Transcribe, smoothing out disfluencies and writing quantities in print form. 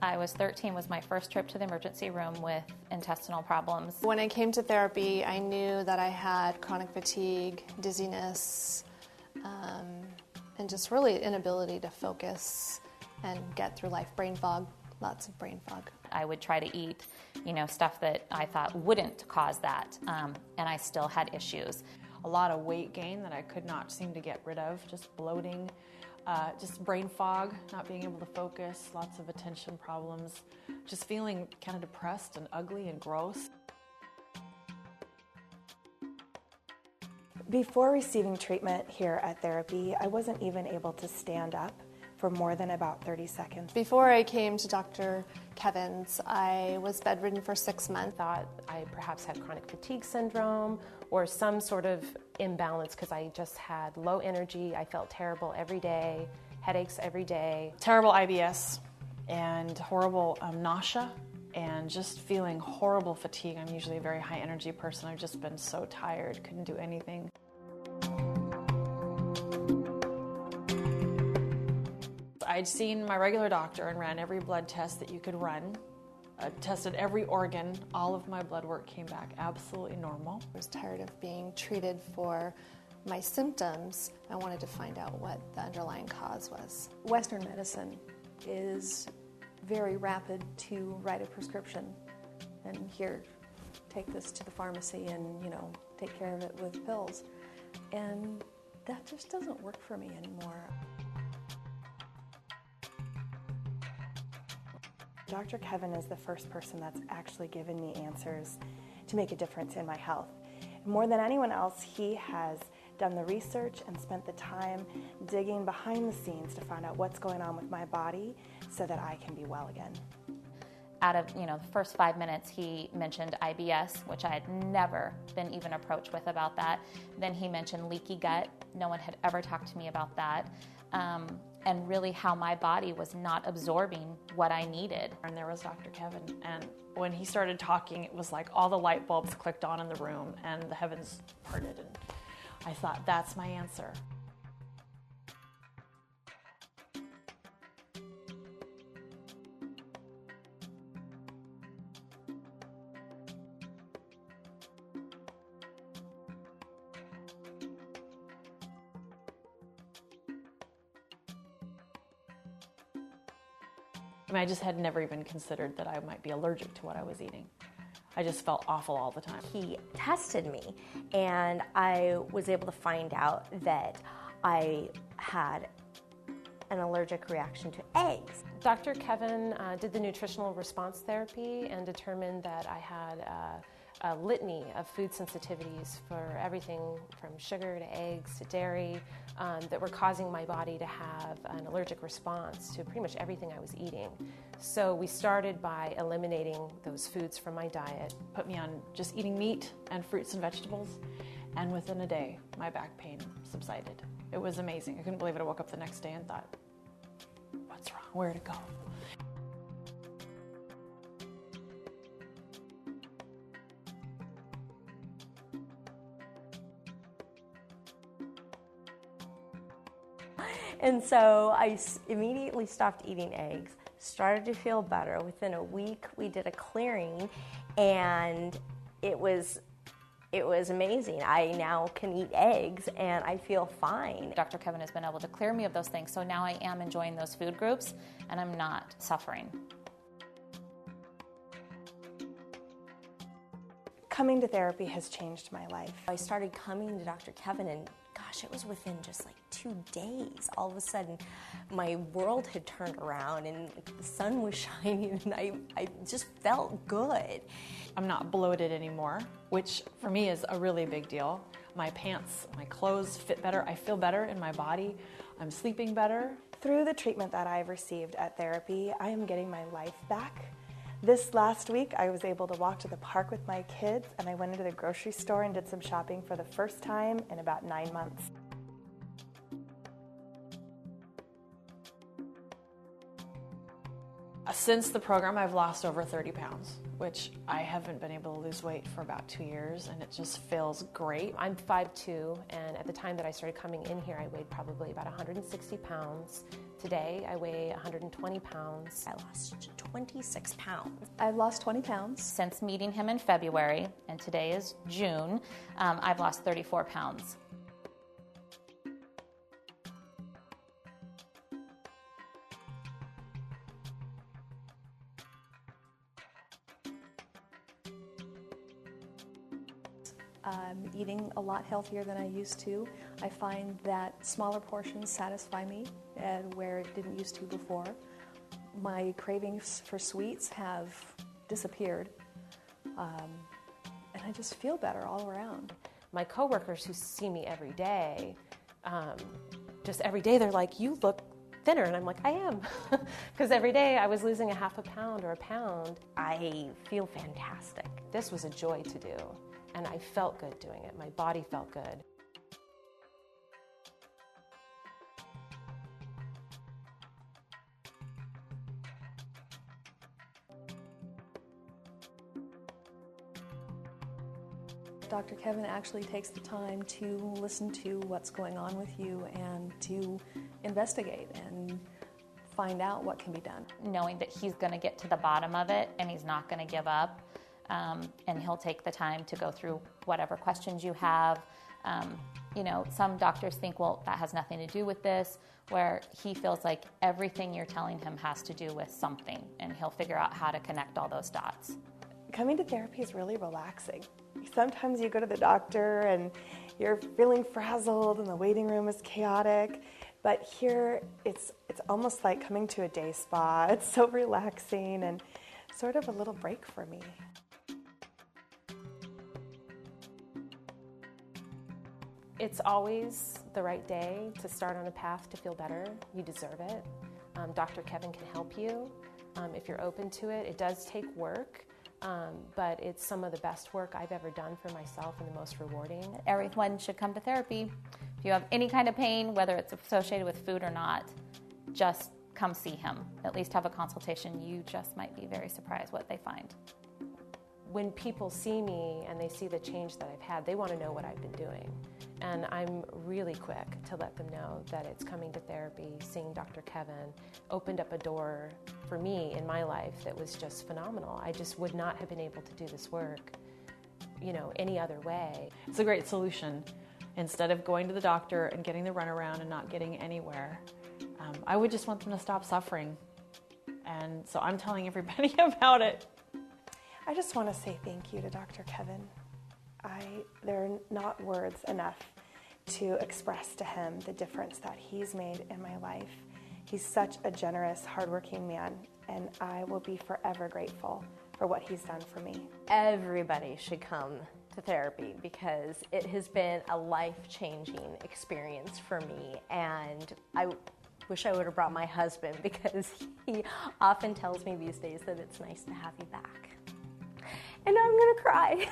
I was 13, was my first trip to the emergency room with intestinal problems. When I came to therapy, I knew that I had chronic fatigue, dizziness, and just really inability to focus and get through life. Brain fog, lots of brain fog. I would try to eat, stuff that I thought wouldn't cause that, and I still had issues. A lot of weight gain that I could not seem to get rid of, just bloating, just brain fog, not being able to focus, lots of attention problems, just feeling kind of depressed and ugly and gross. Before receiving treatment here at therapy, I wasn't even able to stand up for more than about 30 seconds. Before I came to Dr. Kevin's, I was bedridden for 6 months. Thought I perhaps had chronic fatigue syndrome or some sort of imbalance because I just had low energy. I felt terrible every day, headaches every day. Terrible IBS and horrible nausea and just feeling horrible fatigue. I'm usually a very high energy person. I've just been so tired, couldn't do anything. I'd seen my regular doctor and ran every blood test that you could run. I tested every organ. All of my blood work came back absolutely normal. I was tired of being treated for my symptoms. I wanted to find out what the underlying cause was. Western medicine is very rapid to write a prescription and here, take this to the pharmacy and, take care of it with pills. And that just doesn't work for me anymore. Dr. Kevin is the first person that's actually given me answers to make a difference in my health. More than anyone else, he has done the research and spent the time digging behind the scenes to find out what's going on with my body so that I can be well again. Out of the first 5 minutes, he mentioned IBS, which I had never been even approached with about that. Then he mentioned leaky gut. No one had ever talked to me about that. And really how my body was not absorbing what I needed. And there was Dr. Kevin, and when he started talking, it was like all the light bulbs clicked on in the room and the heavens parted, and I thought, that's my answer. I just had never even considered that I might be allergic to what I was eating. I just felt awful all the time. He tested me, and I was able to find out that I had an allergic reaction to eggs. Dr. Kevin did the nutritional response therapy and determined that I had a litany of food sensitivities for everything from sugar to eggs to dairy that were causing my body to have an allergic response to pretty much everything I was eating. So we started by eliminating those foods from my diet. Put me on just eating meat and fruits and vegetables, and within a day, my back pain subsided. It was amazing. I couldn't believe it. I woke up the next day and thought, what's wrong? Where to go? And so I immediately stopped eating eggs, started to feel better. Within a week, we did a clearing, and it was amazing. I now can eat eggs, and I feel fine. Dr. Kevin has been able to clear me of those things, so now I am enjoying those food groups, and I'm not suffering. Coming to therapy has changed my life. I started coming to Dr. Kevin, and gosh, it was within just like 2 days. All of a sudden, my world had turned around, and the sun was shining, and I just felt good. I'm not bloated anymore, which for me is a really big deal. My pants, my clothes fit better. I feel better in my body. I'm sleeping better. Through the treatment that I've received at therapy, I am getting my life back. This last week, I was able to walk to the park with my kids, and I went into the grocery store and did some shopping for the first time in about 9 months. Since the program, I've lost over 30 pounds. which I haven't been able to lose weight for about 2 years, and it just feels great. I'm 5'2", and at the time that I started coming in here, I weighed probably about 160 pounds. Today, I weigh 120 pounds. I lost 26 pounds. I've lost 20 pounds. Since meeting him in February, and today is June, I've lost 34 pounds. I'm eating a lot healthier than I used to. I find that smaller portions satisfy me, and where it didn't used to before. My cravings for sweets have disappeared, and I just feel better all around. My coworkers who see me every day, just every day they're like, "You look thinner," and I'm like, "I am," because every day I was losing a half a pound or a pound. I feel fantastic. This was a joy to do. And I felt good doing it. My body felt good. Dr. Kevin actually takes the time to listen to what's going on with you and to investigate and find out what can be done. Knowing that he's going to get to the bottom of it and he's not going to give up. And he'll take the time to go through whatever questions you have. Some doctors think, well, that has nothing to do with this, where he feels like everything you're telling him has to do with something, and he'll figure out how to connect all those dots. Coming to therapy is really relaxing. Sometimes you go to the doctor and you're feeling frazzled and the waiting room is chaotic, but here it's almost like coming to a day spa. It's so relaxing and sort of a little break for me. It's always the right day to start on a path to feel better. You deserve it. Dr. Kevin can help you if you're open to it. It does take work, but it's some of the best work I've ever done for myself and the most rewarding. Everyone should come to therapy. If you have any kind of pain, whether it's associated with food or not, just come see him. At least have a consultation. You just might be very surprised what they find. When people see me and they see the change that I've had, they want to know what I've been doing. And I'm really quick to let them know that it's coming to therapy, seeing Dr. Kevin opened up a door for me in my life that was just phenomenal. I just would not have been able to do this work, any other way. It's a great solution. Instead of going to the doctor and getting the runaround and not getting anywhere, I would just want them to stop suffering. And so I'm telling everybody about it. I just want to say thank you to Dr. Kevin. There are not words enough to express to him the difference that he's made in my life. He's such a generous, hardworking man, and I will be forever grateful for what he's done for me. Everybody should come to therapy because it has been a life-changing experience for me, and I wish I would have brought my husband because he often tells me these days that it's nice to have you back. And I'm gonna cry.